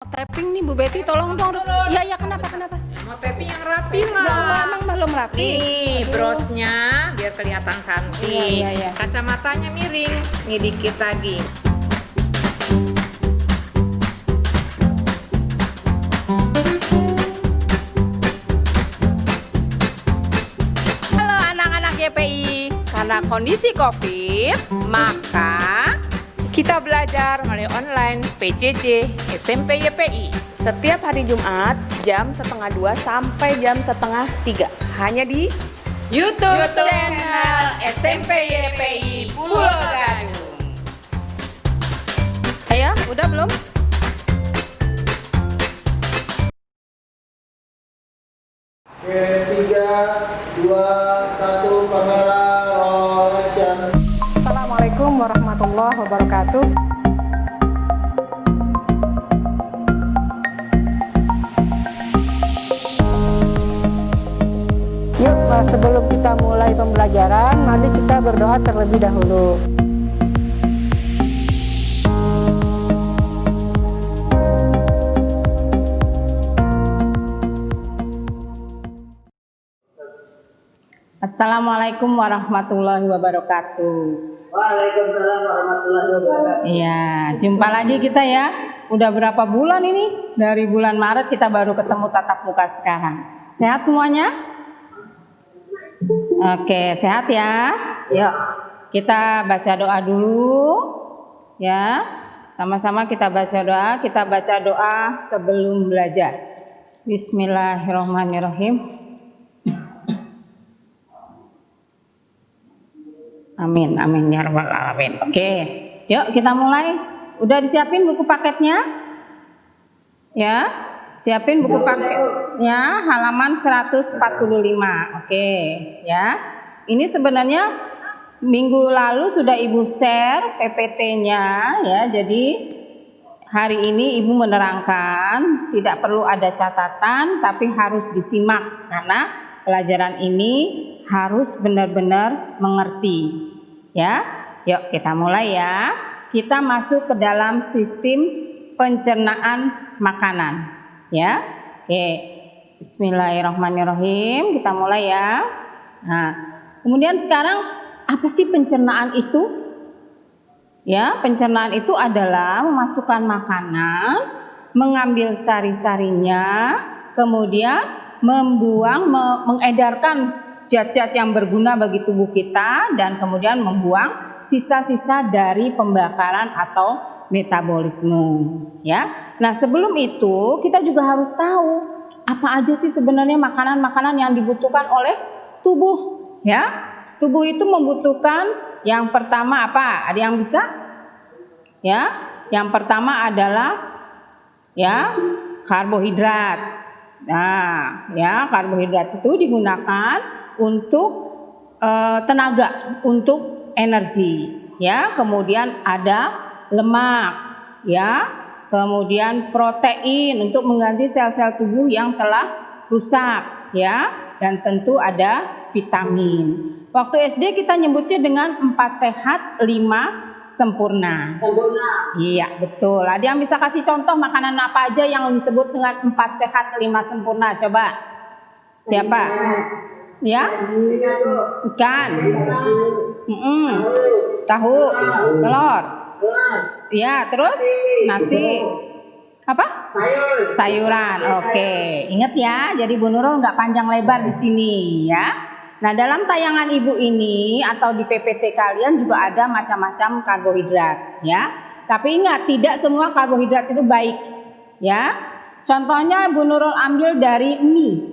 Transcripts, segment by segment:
Tapping nih Bu Betty, tolong dong. Iya ya, kenapa? Mau tapping yang rapi Enggak, lah. emang belum rapi. Nih brosnya biar kelihatan cantik. Iya. Kacamatanya miring, nih dikit lagi. Halo anak-anak YPI, karena kondisi COVID, maka Kita belajar melalui online PJJ SMP YPI. Setiap hari Jumat jam 1:30 sampai jam 2:30 hanya di YouTube channel SMP YPI Pulau Gadung. Ayo, udah belum? Oke, 3, 2, 1, kamera roll action. Assalamualaikum warahmatullahi wabarakatuh. Yuk, sebelum kita mulai pembelajaran, mari kita berdoa terlebih dahulu. Assalamualaikum warahmatullahi wabarakatuh. Waalaikumsalam warahmatullahi wabarakatuh. Iya, jumpa lagi kita ya. Udah berapa bulan ini? Dari bulan Maret kita baru ketemu tatap muka sekarang. Sehat semuanya? Oke, sehat ya. Yuk, kita baca doa dulu. Ya, sama-sama kita baca doa. Kita baca doa sebelum belajar. Bismillahirrahmanirrahim. Amin ya rabbal alamin. Oke, yuk kita mulai. Udah disiapin buku paketnya? Ya, siapin buku paketnya halaman 145. Oke, ya. Ini sebenarnya minggu lalu sudah Ibu share PPT-nya ya. Jadi hari ini Ibu menerangkan tidak perlu ada catatan tapi harus disimak karena pelajaran ini harus benar-benar mengerti. Ya, yuk kita mulai ya. Kita masuk ke dalam sistem pencernaan makanan. Ya, oke. Bismillahirrahmanirrahim. Kita mulai ya. Nah, kemudian sekarang apa sih pencernaan itu? Ya, pencernaan itu adalah memasukkan makanan, mengambil sari-sarinya, kemudian membuang, mengedarkan zat-zat yang berguna bagi tubuh kita dan kemudian membuang sisa-sisa dari pembakaran atau metabolisme ya. Nah, sebelum itu kita juga harus tahu apa aja sih sebenarnya makanan-makanan yang dibutuhkan oleh tubuh ya. Tubuh itu membutuhkan yang pertama apa? Ada yang bisa? Ya. Yang pertama adalah ya karbohidrat. Nah, ya karbohidrat itu digunakan untuk tenaga, untuk energi, ya. Kemudian ada lemak, ya. Kemudian protein untuk mengganti sel-sel tubuh yang telah rusak, ya. Dan tentu ada vitamin. Waktu SD kita nyebutnya dengan 4 sehat, 5 sempurna. Iya, betul. Ada yang bisa kasih contoh makanan apa aja yang disebut dengan 4 sehat, 5 sempurna? Coba. Siapa? Ya, ikan, tahu, telur, ya, terus nasi, apa? Sayuran. Oke, ingat ya. Jadi Bu Nurul nggak panjang lebar di sini ya. Nah, dalam tayangan Ibu ini atau di PPT kalian juga ada macam-macam karbohidrat ya. Tapi ingat, tidak semua karbohidrat itu baik ya. Contohnya Bu Nurul ambil dari mie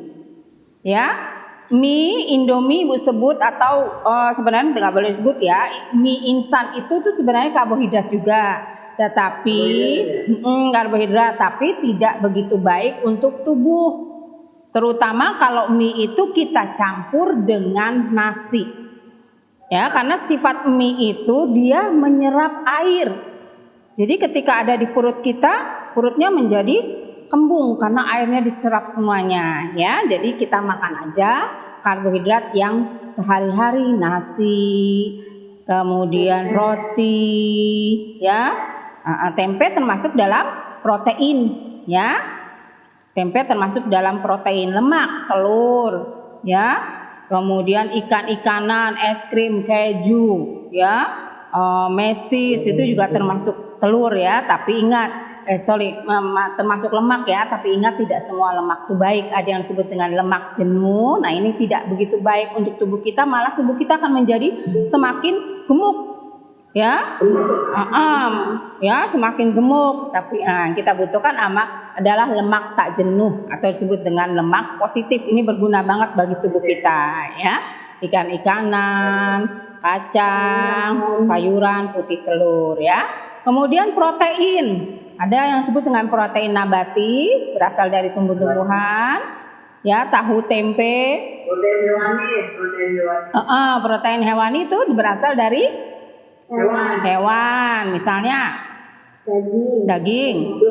ya. Mie, Indomie Ibu sebut atau sebenarnya tidak boleh disebut ya. Mie instan itu tuh sebenarnya karbohidrat juga, tetapi karbohidrat tapi tidak begitu baik untuk tubuh. Terutama kalau mie itu kita campur dengan nasi. Ya, karena sifat mie itu dia menyerap air. Jadi ketika ada di perut kita, perutnya menjadi kembung karena airnya diserap semuanya ya. Jadi kita makan aja karbohidrat yang sehari-hari, nasi, kemudian roti ya. Tempe termasuk dalam protein ya. Tempe termasuk dalam protein, lemak, telur, ya. Kemudian ikan-ikanan, es krim, keju, ya. Mesis itu juga termasuk telur ya, tapi ingat termasuk lemak ya, tapi ingat tidak semua lemak itu baik. Ada yang disebut dengan lemak jenuh. Nah, ini tidak begitu baik untuk tubuh kita, malah tubuh kita akan menjadi semakin gemuk. Ya. Ya, semakin gemuk. Tapi kita butuhkan adalah lemak tak jenuh atau disebut dengan lemak positif. Ini berguna banget bagi tubuh kita ya. Ikan-ikanan, kacang, sayuran, putih telur ya. Kemudian protein. Ada yang disebut dengan protein nabati, berasal dari tumbuh-tumbuhan, ya, tahu, tempe. Protein hewani. Protein hewani itu berasal dari hewan, misalnya daging,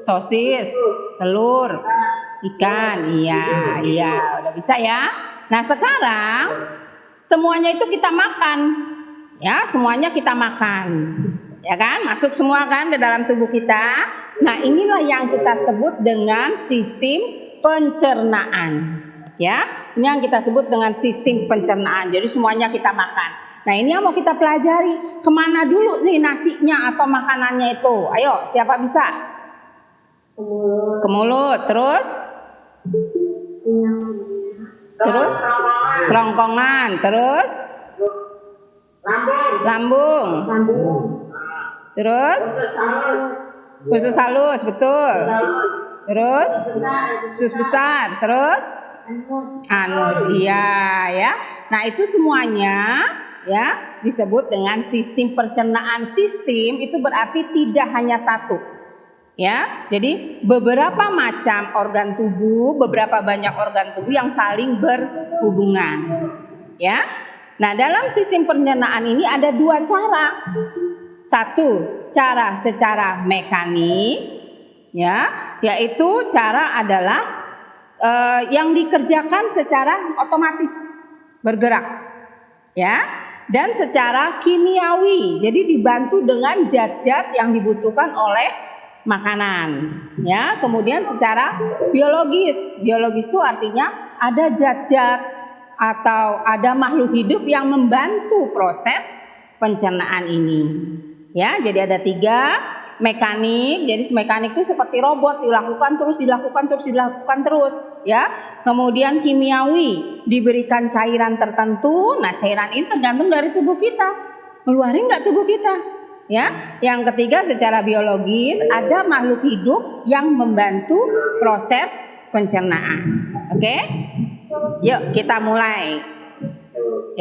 sosis, telur, ikan. Iya, udah bisa ya. Nah, sekarang semuanya itu kita makan, ya, semuanya kita makan. Ya kan, masuk semua kan ke dalam tubuh kita. Nah, inilah yang kita sebut dengan sistem pencernaan. Ya, ini yang kita sebut dengan sistem pencernaan. Jadi semuanya kita makan. Nah, ini yang mau kita pelajari. Kemana dulu nih nasinya atau makanannya itu? Ayo, siapa bisa? Ke mulut. Terus? Terus? Kerongkongan. Terus? Lambung. Terus? Usus halus, betul. Terus? Usus besar. Terus? Anus. Iya ya. Nah, itu semuanya ya disebut dengan sistem pencernaan. Sistem itu berarti tidak hanya satu. Ya. Jadi beberapa macam organ tubuh, beberapa banyak organ tubuh yang saling berhubungan. Ya. Nah, dalam sistem pencernaan ini ada dua cara. Satu, cara secara mekanik, ya, yaitu cara adalah yang dikerjakan secara otomatis bergerak, ya, dan secara kimiawi, jadi dibantu dengan zat-zat yang dibutuhkan oleh makanan, ya. Kemudian secara biologis, biologis itu artinya ada zat-zat atau ada makhluk hidup yang membantu proses pencernaan ini. Ya, jadi ada 3 mekanik. Jadi mekanik itu seperti robot, dilakukan terus, ya. Kemudian kimiawi, diberikan cairan tertentu. Nah, cairan ini tergantung dari tubuh kita. Ngeluarin nggak tubuh kita? Ya. Yang ketiga secara biologis, ada makhluk hidup yang membantu proses pencernaan. Oke? Yuk, kita mulai.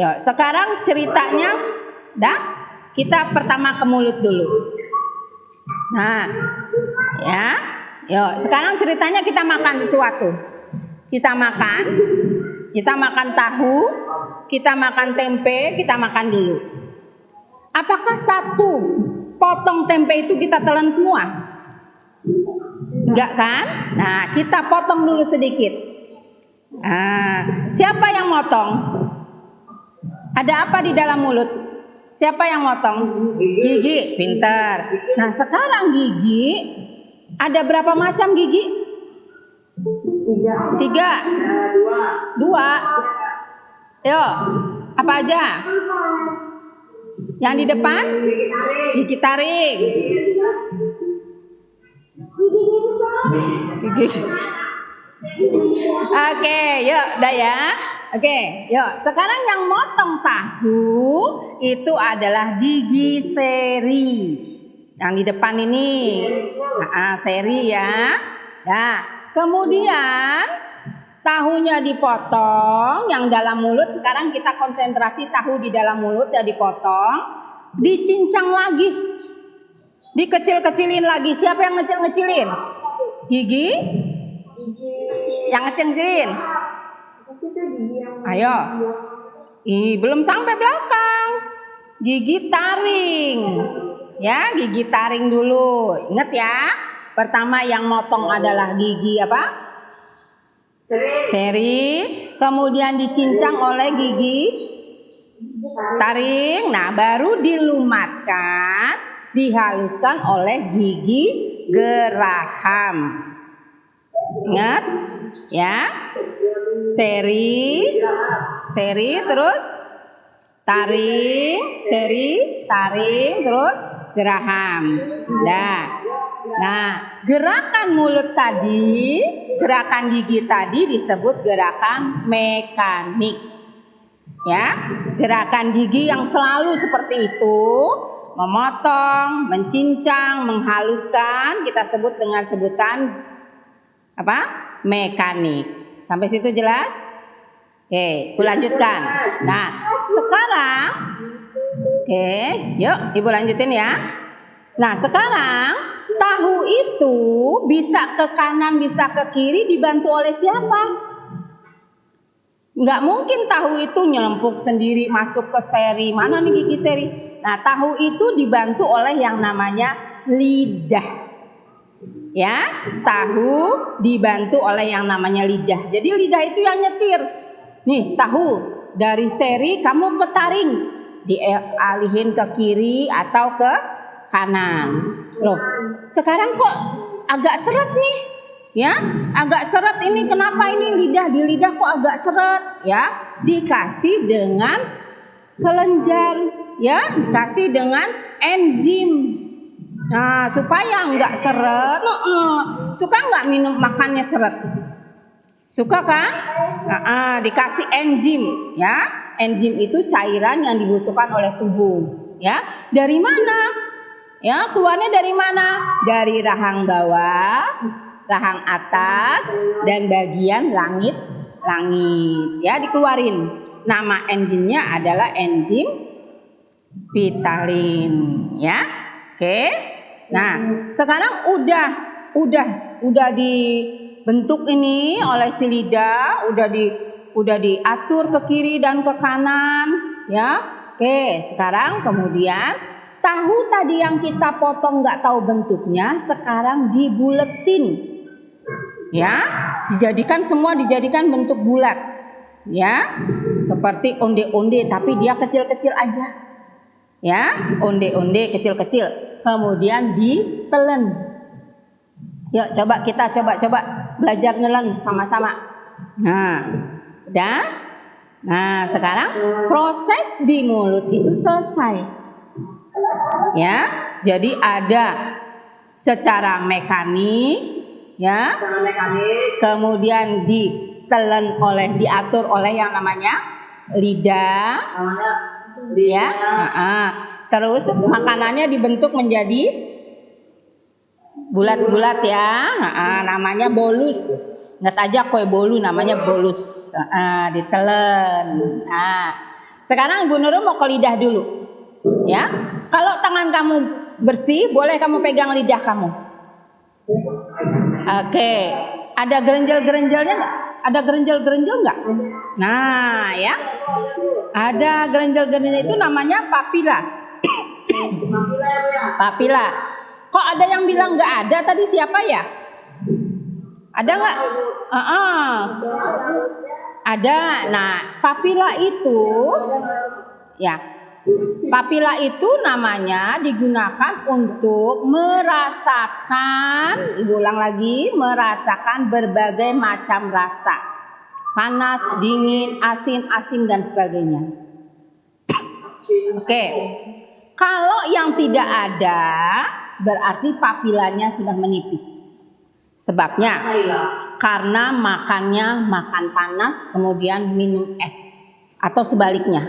Yuk, sekarang ceritanya dah. Kita pertama ke mulut dulu. Nah, ya. Yuk, sekarang ceritanya kita makan sesuatu. Kita makan tahu, kita makan tempe, kita makan dulu. Apakah satu potong tempe itu kita telan semua? Enggak kan? Nah, kita potong dulu sedikit. Nah, siapa yang motong? Ada apa di dalam mulut? Siapa yang motong? Gigi, pintar. Nah, sekarang gigi, ada berapa macam gigi? 3. 2. Yuk, apa aja? Yang di depan? Gigi taring. Gigi. Oke, yuk, udah ya. Oke, yuk. Sekarang yang motong tahu itu adalah gigi seri. Yang di depan ini, seri ya. Nah, kemudian tahunya dipotong, yang dalam mulut. Sekarang kita konsentrasi tahu di dalam mulut ya, dipotong, dicincang lagi, dikecil-kecilin lagi. Siapa yang ngecil-ngecilin? Gigi? Yang ngecil-ngecilin? Ayo. Belum sampai belakang. Gigi taring. Ya, gigi taring dulu. Ingat ya. Pertama yang motong adalah gigi apa? Seri. Kemudian dicincang oleh gigi taring. Nah, baru dilumatkan dihaluskan oleh gigi geraham. Ingat ya, seri terus taring, terus geraham. Nah, gerakan mulut tadi, gerakan gigi tadi disebut gerakan mekanik. Ya, gerakan gigi yang selalu seperti itu, memotong, mencincang, menghaluskan, kita sebut dengan sebutan apa? Mekanik. Sampai situ jelas? Oke, aku lanjutkan. Nah, sekarang yuk Ibu lanjutin ya. Nah, sekarang tahu itu bisa ke kanan, bisa ke kiri dibantu oleh siapa? Nggak mungkin tahu itu nyelempuk sendiri masuk ke seri. Mana nih gigi seri? Nah, tahu itu dibantu oleh yang namanya lidah. Ya, tahu dibantu oleh yang namanya lidah. Jadi lidah itu yang nyetir. Nih, tahu dari seri kamu ke taring, dialihin ke kiri atau ke kanan. Loh, sekarang kok agak seret nih? Ya, agak seret ini, kenapa ini lidah, di lidah kok agak seret? Ya, dikasih dengan kelenjar, ya, dikasih dengan enzim. Nah, supaya nggak seret. Suka nggak minum makannya seret? Suka kan? Dikasih enzim, ya. Enzim itu cairan yang dibutuhkan oleh tubuh, ya. Dari mana? Ya, keluarnya dari mana? Dari rahang bawah, rahang atas, dan bagian langit. Ya, dikeluarin. Nama enzimnya adalah enzim Vitalin, ya. Oke. Nah, sekarang udah dibentuk ini oleh si lidah, udah diatur ke kiri dan ke kanan, ya. Oke, sekarang kemudian tahu tadi yang kita potong nggak tahu bentuknya, sekarang dibuletin, ya, dijadikan bentuk bulat, ya, seperti onde-onde tapi dia kecil-kecil aja, ya, onde-onde kecil-kecil. Kemudian ditelen. Yuk, kita coba belajar nelen sama-sama. Nah, udah. Nah, sekarang proses di mulut itu selesai. Ya, jadi ada secara mekanik, ya, kemudian diatur oleh yang namanya lidah, ya, terus makanannya dibentuk menjadi bulat-bulat, ya, namanya bolus. Nggak aja kue bolu, namanya bolus, ditelen. Nah, sekarang Ibu Nurul mau ke lidah dulu, ya. Kalau tangan kamu bersih, boleh kamu pegang lidah kamu. Oke, ada gerenjel-gerenjelnya nggak? Ada gerenjel-gerenjel nggak? Nah, ya, ada gerenjel-gerenjel itu namanya papila. Papila. Kok ada yang bilang nggak ada tadi, siapa ya? Ada nggak? Ada. Nah, papila itu, ya, papila itu namanya digunakan untuk merasakan, Ibu ulang lagi, merasakan berbagai macam rasa. Panas, dingin, asin dan sebagainya. Oke. Kalau yang tidak ada, berarti papilanya sudah menipis. Sebabnya karena makannya makan panas kemudian minum es, atau sebaliknya,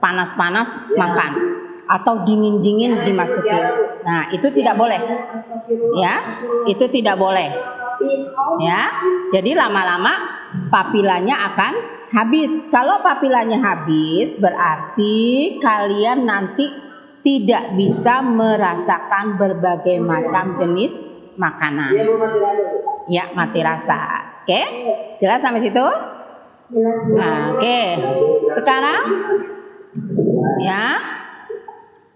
panas-panas makan atau dingin-dingin dimasukin. Nah, itu tidak boleh. Ya, itu tidak boleh. Ya. Jadi lama-lama papilanya akan habis. Kalau papilanya habis, berarti kalian nanti tidak bisa merasakan berbagai macam jenis makanan. Ya, mati rasa. Oke? Jelas sampai situ? Nah, oke. Sekarang ya,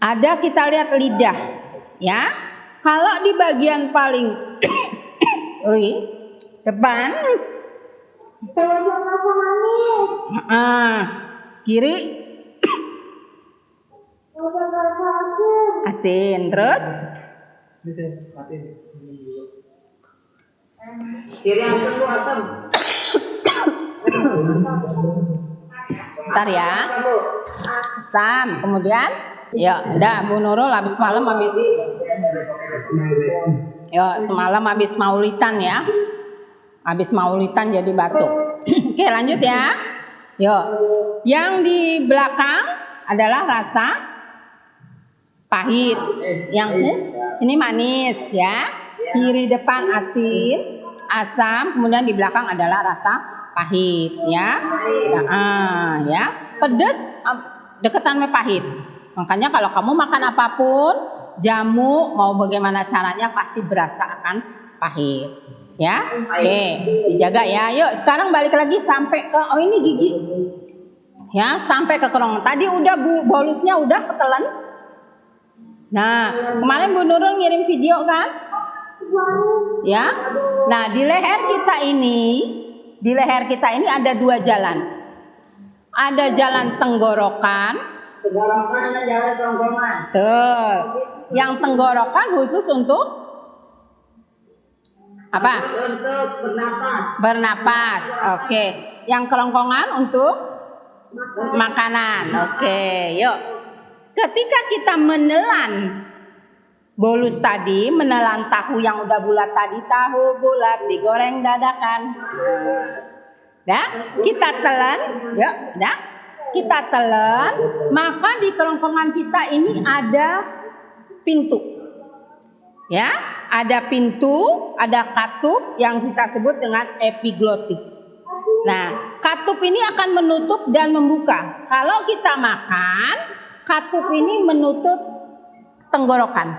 ada kita lihat lidah, ya. Kalau di bagian paling depan, kiri, asin. Terus Ini saya matiin. Kiri asam lu asam. bentar ya. Asam. Kemudian ya udah Bu Nurul habis semalam habis maulitan ya. Habis maulitan jadi batuk. Oke, lanjut ya. Yuk. Yang di belakang adalah rasa pahit. Yang ini manis ya. Kiri depan asin, asam, kemudian di belakang adalah rasa pahit ya. Ya. Pedas deketan sama pahit. Makanya kalau kamu makan apapun, jamu mau bagaimana caranya pasti berasa akan pahit. Ya. Oke, dijaga ya. Yuk, sekarang balik lagi sampai ke ini gigi. Ya, sampai ke kerongkongan. Tadi udah bolusnya udah ketelan. Nah, kemarin Bu Nurul ngirim video kan? Ya. Nah, di leher kita ini ada dua jalan. Ada jalan tenggorokan. Tenggorokan dan jalan kerongkongan. Tuh. Yang tenggorokan khusus untuk apa? Khusus untuk bernapas. Bernapas. Oke. Yang kerongkongan untuk makanan. Oke, yuk. Ketika kita menelan bolus tadi, menelan tahu yang udah bulat tadi, tahu bulat digoreng dadakan. Dah, kita telan, yuk, dah. Kita telan, maka di kerongkongan kita ini ada pintu. Ya, ada pintu, ada katup yang kita sebut dengan epiglotis. Nah, katup ini akan menutup dan membuka. Kalau kita makan, katup ini menutup tenggorokan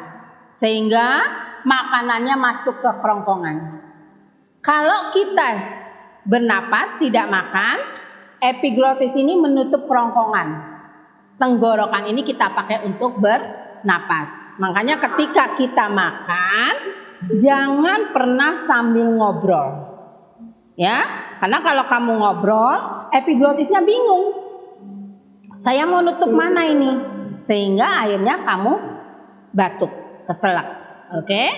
sehingga makanannya masuk ke kerongkongan. Kalau kita bernapas tidak makan, epiglotis ini menutup kerongkongan. Tenggorokan ini kita pakai untuk bernapas. Makanya ketika kita makan, jangan pernah sambil ngobrol. Ya, karena kalau kamu ngobrol, epiglotisnya bingung. Saya mau nutup mana ini? Sehingga akhirnya kamu batuk, keselak. Oke?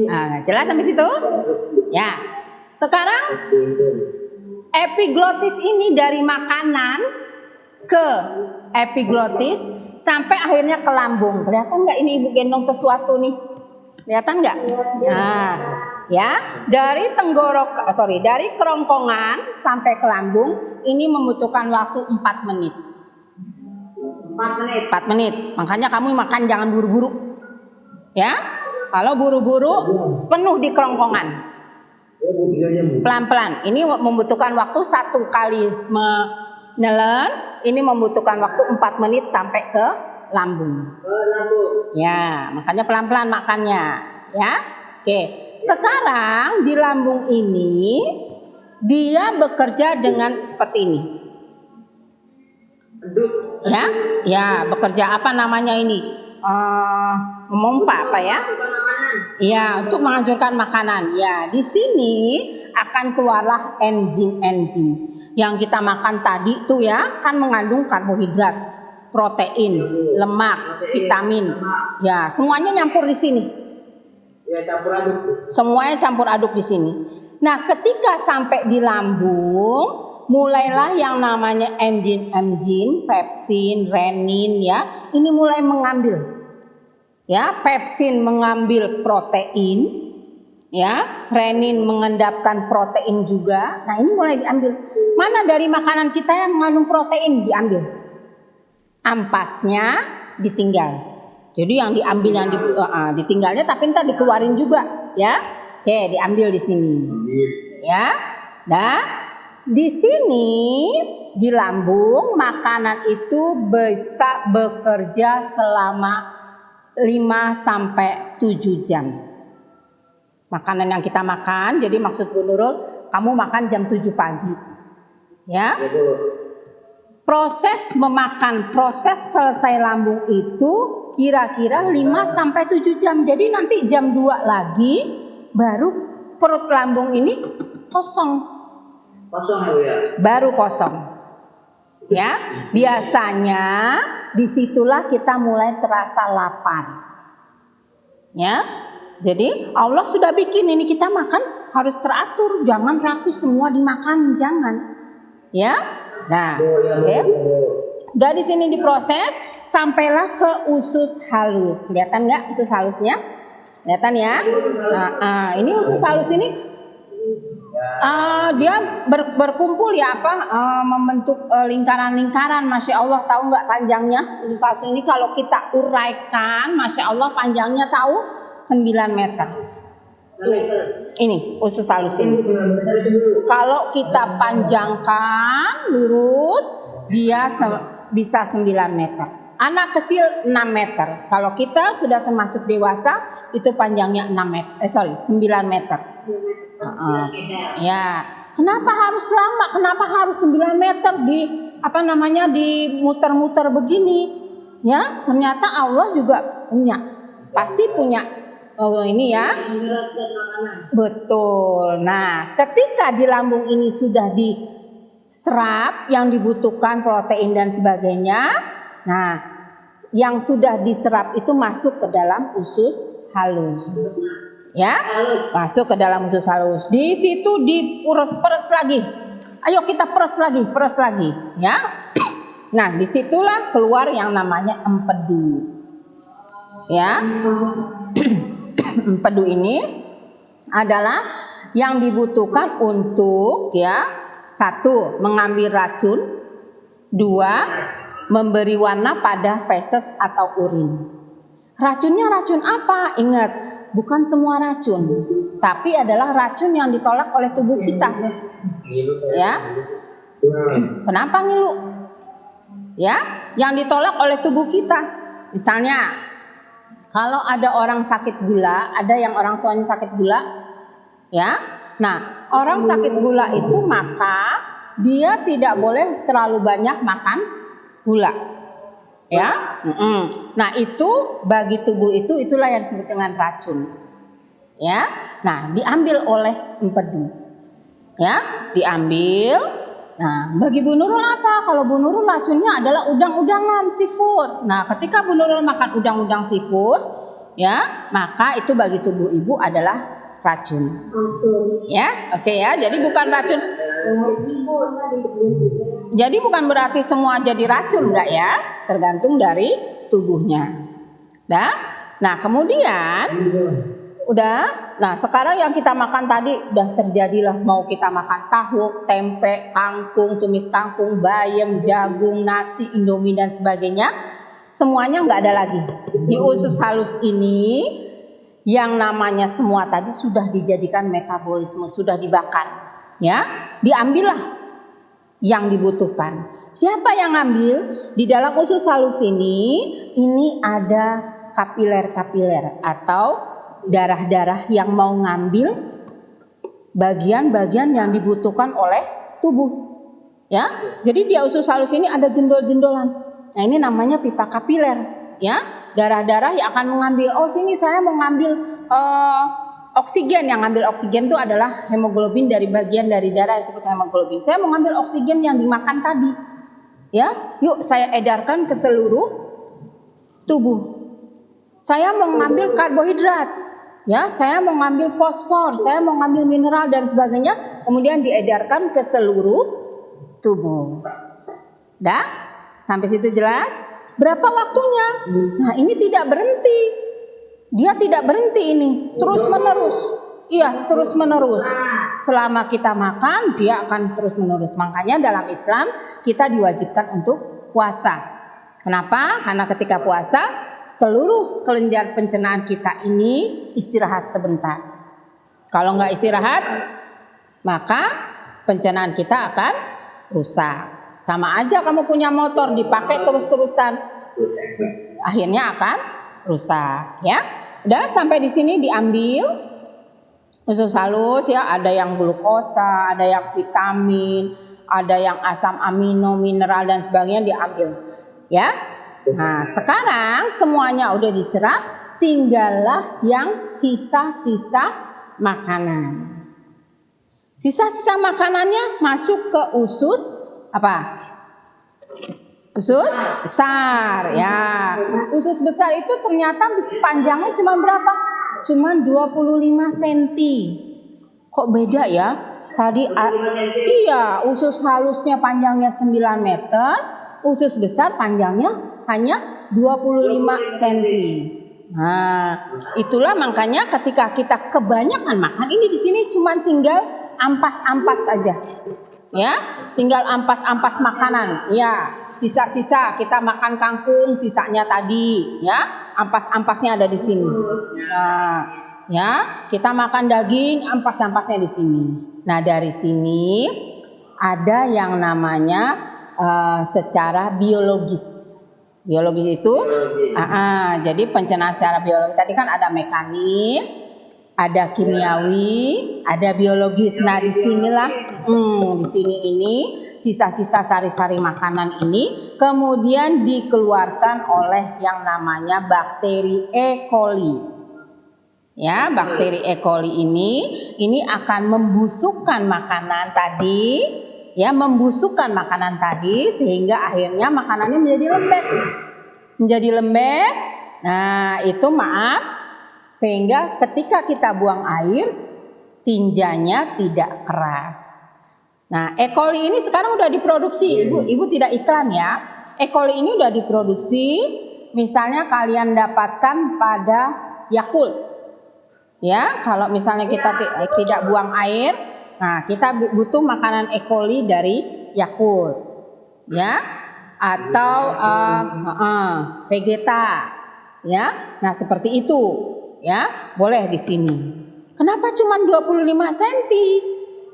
Nah, jelas sampai situ? Ya. Sekarang epiglotis ini dari makanan ke epiglotis sampai akhirnya ke lambung. Kelihatan nggak ini Ibu gendong sesuatu nih? Kelihatan nggak? Nah, ya, dari dari kerongkongan sampai ke lambung ini membutuhkan waktu 4 menit. 4 menit. Makanya kamu makan jangan buru-buru. Ya. Kalau buru-buru penuh di kerongkongan. Pelan-pelan. Ini membutuhkan waktu 1 kali menelan, ini membutuhkan waktu 4 menit sampai ke lambung. Ya, makanya pelan-pelan makannya, ya. Oke. Sekarang di lambung ini dia bekerja dengan seperti ini. Ya, bekerja apa namanya ini? Memompa apa ya? Ya, untuk menghancurkan makanan. Ya, di sini akan keluarlah enzim-enzim yang kita makan tadi tuh ya, kan mengandung karbohidrat, protein, lemak, vitamin. Ya, semuanya nyampur di sini. Ya, campur aduk. Semuanya campur aduk di sini. Nah, ketika sampai di lambung, mulailah yang namanya enzim, pepsin, renin ya, ini mulai mengambil. Ya, pepsin mengambil protein, ya, renin mengendapkan protein juga. Nah, ini mulai diambil. Mana dari makanan kita yang mengandung protein diambil? Ampasnya ditinggal. Jadi yang diambil yang ditinggalnya tapi ntar dikeluarin juga, ya. Oke, diambil di sini. Ya. Nah, di sini di lambung makanan itu bisa bekerja selama 5-7 jam. Makanan yang kita makan, jadi maksud Bu Nurul, kamu makan jam 7 pagi. Ya. Proses memakan, proses selesai lambung itu kira-kira 5-7 jam. Jadi nanti jam 2 lagi baru perut lambung ini kosong. Kosong ya Bu ya? Baru kosong. Ya, biasanya disitulah kita mulai terasa lapar. Ya, jadi Allah sudah bikin ini kita makan harus teratur, jangan rakus semua dimakan, jangan. Ya, nah, oke. Udah di sini diproses sampailah ke usus halus. Kelihatan nggak usus halusnya? Kelihatan ya? Nah, ini usus halus ini dia berkumpul ya membentuk lingkaran-lingkaran. Masya Allah, tahu nggak panjangnya usus halus ini kalau kita uraikan, Masya Allah panjangnya tahu 9 meter. Ini usus halus ini. Kalau kita panjangkan lurus, dia bisa 9 meter. Anak kecil 6 meter. Kalau kita sudah termasuk dewasa, itu panjangnya 9 meter. Ya, kenapa harus lama? Kenapa harus 9 meter di muter-muter begini? Ya, ternyata Allah juga punya. Pasti punya. Oh, ini ya. Betul. Nah, ketika di lambung ini sudah diserap yang dibutuhkan protein dan sebagainya, nah, yang sudah diserap itu masuk ke dalam usus halus. Ya, masuk ke dalam usus halus. Di situ diperes lagi. Ayo kita peres lagi, ya. Nah, disitulah keluar yang namanya empedu. Ya, empedu ini adalah yang dibutuhkan untuk 1. mengambil racun, 2. memberi warna pada feses atau urin. Racunnya racun apa? Ingat, bukan semua racun, tapi adalah racun yang ditolak oleh tubuh kita. Ya, kenapa ngilu? Ya, yang ditolak oleh tubuh kita. Misalnya, kalau ada orang sakit gula, ada yang orang tuanya sakit gula, ya. Nah, orang sakit gula itu maka dia tidak boleh terlalu banyak makan gula, ya. Nah, itu bagi tubuh itulah yang disebut dengan racun, ya. Nah, diambil oleh empedu, ya, diambil. Nah, bagi Bu Nurul apa? Kalau Bu Nurul racunnya adalah udang-udangan seafood. Nah, ketika Bu Nurul makan udang-udang seafood, ya, maka itu bagi tubuh ibu adalah racun. Ya, oke ya. Jadi bukan racun. Jadi bukan berarti semua jadi racun, enggak ya? Tergantung dari tubuhnya. Nah, kemudian nah sekarang yang kita makan tadi udah terjadilah, mau kita makan tahu, tempe, kangkung, tumis kangkung, bayam, jagung, nasi, indomie dan sebagainya, semuanya nggak ada lagi. Di usus halus ini yang namanya semua tadi sudah dijadikan metabolisme, sudah dibakar, ya, diambillah yang dibutuhkan. Siapa yang ngambil? Di dalam usus halus ini ada kapiler-kapiler atau darah-darah yang mau ngambil bagian-bagian yang dibutuhkan oleh tubuh, ya. Jadi di usus halus ini ada jendol-jendolan. Nah, ini namanya pipa kapiler, ya. Darah-darah yang akan mengambil, oh sini saya mau ngambil oksigen. Yang ngambil oksigen itu adalah hemoglobin, dari bagian dari darah yang disebut hemoglobin. Saya mau ngambil oksigen yang dimakan tadi, ya. Yuk saya edarkan ke seluruh tubuh. Saya mau ngambil karbohidrat, ya, saya mau ngambil fosfor, saya mau ngambil mineral dan sebagainya, kemudian diedarkan ke seluruh tubuh. Dah? Sampai situ jelas? Berapa waktunya? Nah, ini tidak berhenti. Dia tidak berhenti ini, terus menerus. Iya, terus menerus. Selama kita makan, dia akan terus menerus. Makanya dalam Islam kita diwajibkan untuk puasa. Kenapa? Karena ketika puasa seluruh kelenjar pencernaan kita ini istirahat sebentar. Kalau nggak istirahat, maka pencernaan kita akan rusak. Sama aja kamu punya motor dipakai terus-terusan, akhirnya akan rusak, ya. Udah sampai di sini diambil usus halus, ya. Ada yang glukosa, ada yang vitamin, ada yang asam amino, mineral dan sebagainya diambil, ya. Nah, sekarang semuanya udah diserap, tinggallah yang sisa-sisa makanan. Sisa-sisa makanannya masuk ke usus apa? Usus besar ya. Usus besar itu ternyata panjangnya cuma berapa? Cuma 25 cm. Kok beda ya? Tadi iya, usus halusnya panjangnya 9 meter, usus besar panjangnya hanya 25 cm. Nah, itulah makanya ketika kita kebanyakan makan ini di sini cuma tinggal ampas-ampas saja. Ya, tinggal ampas-ampas makanan. Ya, sisa-sisa kita makan kangkung, sisanya tadi, ya, ampas-ampasnya ada di sini. Nah, ya, kita makan daging, ampas-ampasnya di sini. Nah, dari sini ada yang namanya secara biologis. Biologis itu, jadi pencernaan secara biologis tadi kan ada mekanik, ada kimiawi, ada biologis. Nah, disinilah, di sini ini sisa-sisa sari-sari makanan ini kemudian dikeluarkan oleh yang namanya bakteri E. coli. Ya, bakteri E. coli ini akan membusukkan makanan tadi, ya, membusukkan makanan tadi sehingga akhirnya makanannya menjadi lembek. Menjadi lembek. Nah, itu sehingga ketika kita buang air tinjanya tidak keras. Nah, E. coli ini sekarang udah diproduksi. Ibu tidak iklan ya. E. coli ini udah diproduksi. Misalnya kalian dapatkan pada Yakult. Ya, kalau misalnya kita tidak buang air, nah kita butuh makanan E. coli dari Yakult, ya, atau Vegeta, ya. Nah seperti itu, ya, boleh di sini. Kenapa cuma 25 cm?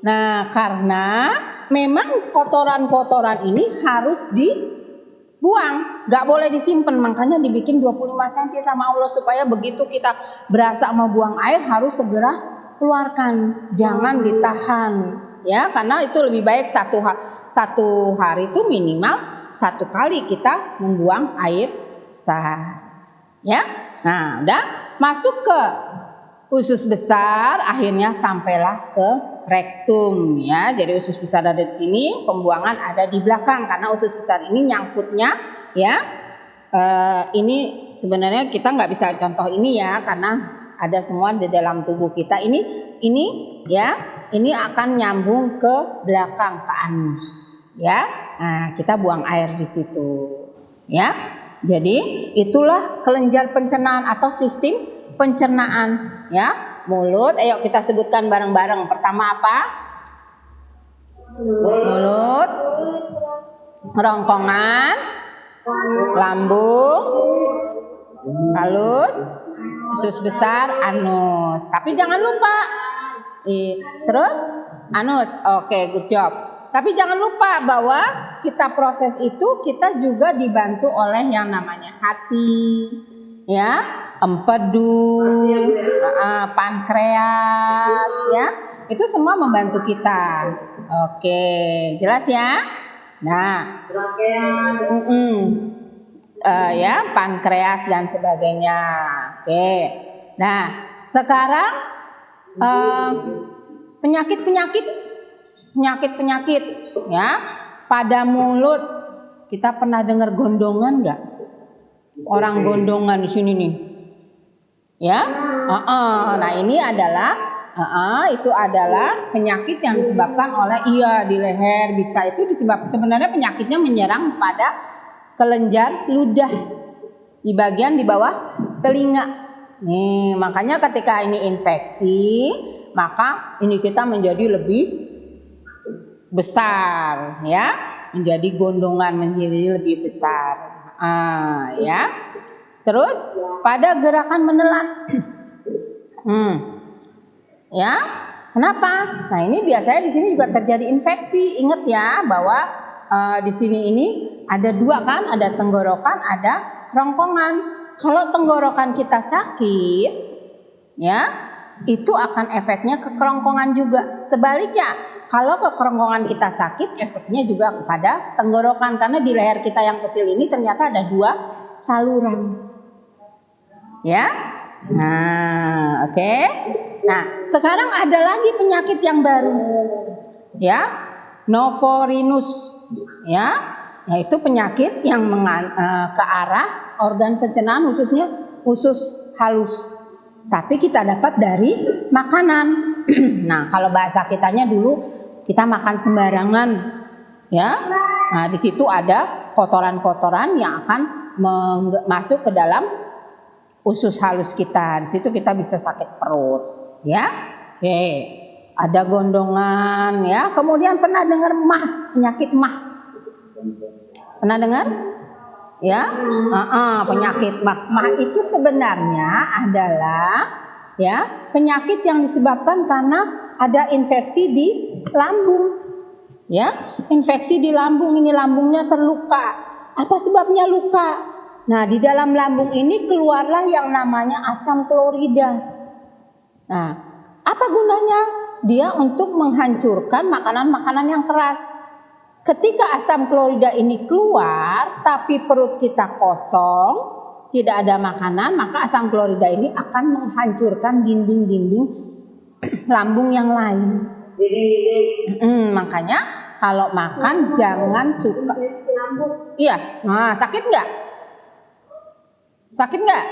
Nah karena memang kotoran-kotoran ini harus dibuang, nggak boleh disimpan, makanya dibikin 25 cm sama Allah supaya begitu kita berasa mau buang air harus segera keluarkan, jangan ditahan, ya, karena itu lebih baik satu hari itu minimal 1 kali kita membuang air besar, ya. Nah, udah masuk ke usus besar, akhirnya sampailah ke rektum, ya. Jadi usus besar ada di sini, pembuangan ada di belakang karena usus besar ini nyangkutnya, ya. Ini sebenarnya kita nggak bisa contoh ini ya karena ada semua di dalam tubuh kita. Ini ya, ini akan nyambung ke belakang ke anus, ya. Nah, kita buang air di situ, ya. Jadi itulah kelenjar pencernaan atau sistem pencernaan, ya. Mulut, ayo kita sebutkan bareng-bareng. Pertama apa? Mulut, kerongkongan, lambung, halus, usus besar, anus. Tapi jangan lupa, terus anus. Oke, good job. Tapi jangan lupa bahwa kita proses itu kita juga dibantu oleh yang namanya hati, ya, empedu, pankreas, ya, itu semua membantu kita. Oke, jelas ya. Nah, ya, pankreas dan sebagainya. Oke. Nah, sekarang penyakit, ya, pada mulut. Kita pernah dengar gondongan nggak? Orang gondongan di sini nih, ya. Nah ini adalah itu adalah penyakit yang disebabkan oleh di leher bisa itu sebenarnya penyakitnya menyerang pada kelenjar ludah di bagian di bawah telinga. Nih makanya ketika ini infeksi maka ini kita menjadi lebih besar, ya, menjadi gondongan, menjadi lebih besar, ya. Terus pada gerakan menelan, ya, kenapa? Nah ini biasanya di sini juga terjadi infeksi. Ingat ya bahwa di sini ini ada 2 kan, ada tenggorokan, ada kerongkongan. Kalau tenggorokan kita sakit, ya, itu akan efeknya ke kerongkongan juga. Sebaliknya. Kalau ke kerongkongan kita sakit, efeknya juga kepada tenggorokan. Karena di leher kita yang kecil ini ternyata ada 2 saluran. Ya. Nah, oke. Nah, sekarang ada lagi penyakit yang baru. Ya. Novorinus. Ya. yaitu penyakit yang ke arah organ pencernaan khususnya usus halus. Tapi kita dapat dari makanan. Nah, kalau bahasa kitanya dulu kita makan sembarangan, ya. Nah, di situ ada kotoran-kotoran yang akan masuk ke dalam usus halus kita. Di situ kita bisa sakit perut, ya. Oke. Ada gondongan, ya. Kemudian pernah dengar mah, penyakit mah? Pernah dengar? Ya, penyakit mah. Mah itu sebenarnya adalah ya penyakit yang disebabkan karena ada infeksi di lambung. Ya, infeksi di lambung, ini lambungnya terluka. Apa sebabnya luka? Nah, di dalam lambung ini keluarlah yang namanya asam klorida. Nah, apa gunanya? Dia untuk menghancurkan makanan-makanan yang keras. Ketika asam klorida ini keluar, tapi perut kita kosong, tidak ada makanan, maka asam klorida ini akan menghancurkan dinding-dinding lambung yang lain. Makanya kalau makan jangan suka. Iya, nah, sakit nggak? Sakit nggak?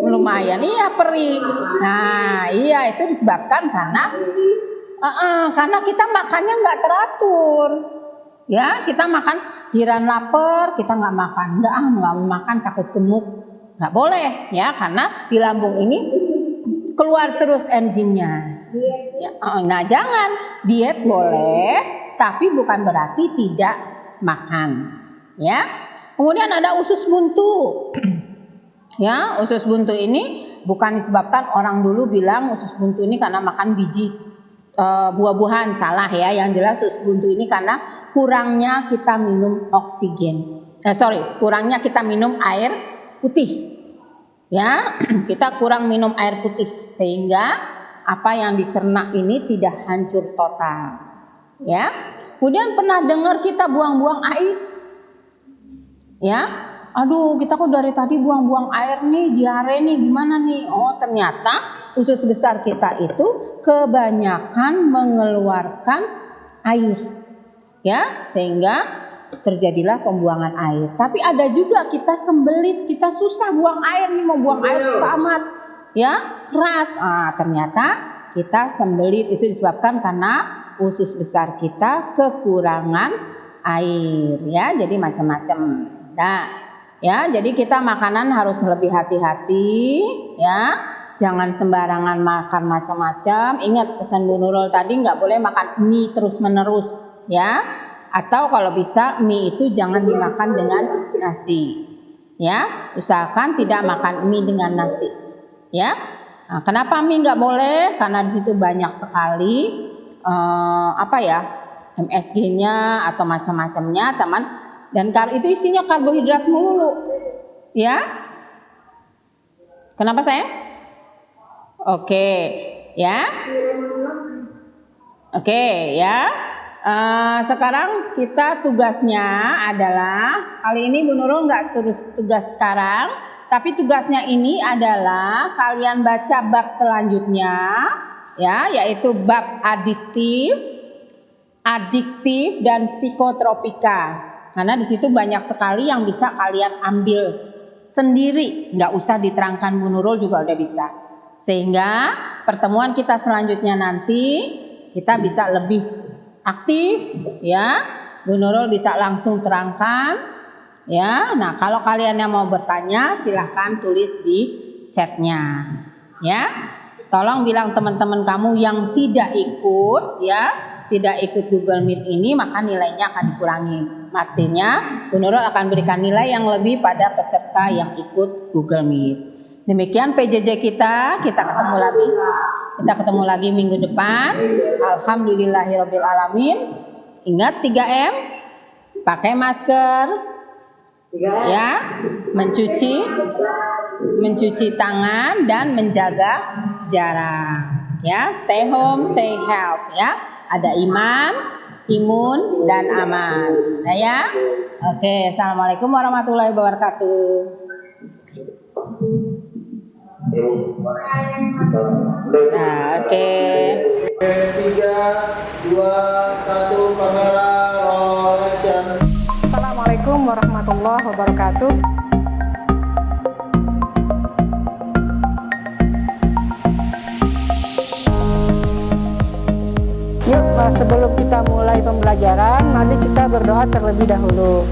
Lumayan, iya perih. Nah, iya itu disebabkan karena kita makannya nggak teratur. Ya, kita makan giliran lapar, kita nggak makan, nggak mau makan takut gemuk, nggak boleh, ya, karena di lambung ini keluar terus enzimnya. Ya, nah jangan diet boleh, tapi bukan berarti tidak makan, ya. Kemudian ada usus buntu, ya, usus buntu ini bukan disebabkan orang dulu bilang usus buntu ini karena makan biji buah-buahan, salah ya. Yang jelas usus buntu ini karena kurangnya kita minum oksigen, kurangnya kita minum air putih, ya, kita kurang minum air putih sehingga apa yang dicerna ini tidak hancur total, ya. Kemudian pernah dengar kita buang-buang air, ya, aduh kita kok dari tadi buang-buang air nih, diare nih, gimana nih? Oh ternyata usus besar kita itu kebanyakan mengeluarkan air. Ya, sehingga terjadilah pembuangan air. Tapi ada juga kita sembelit, kita susah buang air nih, mau buang air susah amat, ya, keras. Ternyata kita sembelit itu disebabkan karena usus besar kita kekurangan air, ya. Jadi macam-macam. Nah, ya, jadi kita makanan harus lebih hati-hati, ya. Jangan sembarangan makan macam-macam. Ingat pesan Bu Nurul tadi, nggak boleh makan mie terus-menerus, ya. Atau kalau bisa mie itu jangan dimakan dengan nasi, ya. Usahakan tidak makan mie dengan nasi, ya. Nah, kenapa mie nggak boleh? Karena di situ banyak sekali MSG-nya atau macam-macamnya, teman. Dan itu isinya karbohidrat melulu, ya. Kenapa sayang? Oke, ya. Oke, ya. Sekarang kita tugasnya adalah, kali ini Bu Nurul nggak terus tugas sekarang, tapi tugasnya ini adalah kalian baca bab selanjutnya, ya, yaitu bab adiktif dan psikotropika. Karena di situ banyak sekali yang bisa kalian ambil sendiri, nggak usah diterangkan Bu Nurul juga udah bisa. Sehingga pertemuan kita selanjutnya nanti kita bisa lebih aktif, ya. Bu Nurul bisa langsung terangkan, ya. Nah, kalau kalian yang mau bertanya silahkan tulis di chatnya, ya. Tolong bilang teman-teman kamu yang tidak ikut, ya, tidak ikut Google Meet ini, maka nilainya akan dikurangi. Artinya Bu Nurul akan berikan nilai yang lebih pada peserta yang ikut Google Meet. Demikian PJJ kita ketemu lagi. Kita ketemu lagi minggu depan. Alhamdulillahirabbil alamin. Ingat 3M, pakai masker, ya, mencuci tangan dan menjaga jarak. Ya, stay home, stay health, ya. Ada iman, imun dan aman. Nah, ya. Oke, assalamualaikum warahmatullahi wabarakatuh. Nah, oke. 3, 2, 1, kamera, action. Assalamualaikum warahmatullahi wabarakatuh. Yuk, sebelum kita mulai pembelajaran, mari kita berdoa terlebih dahulu.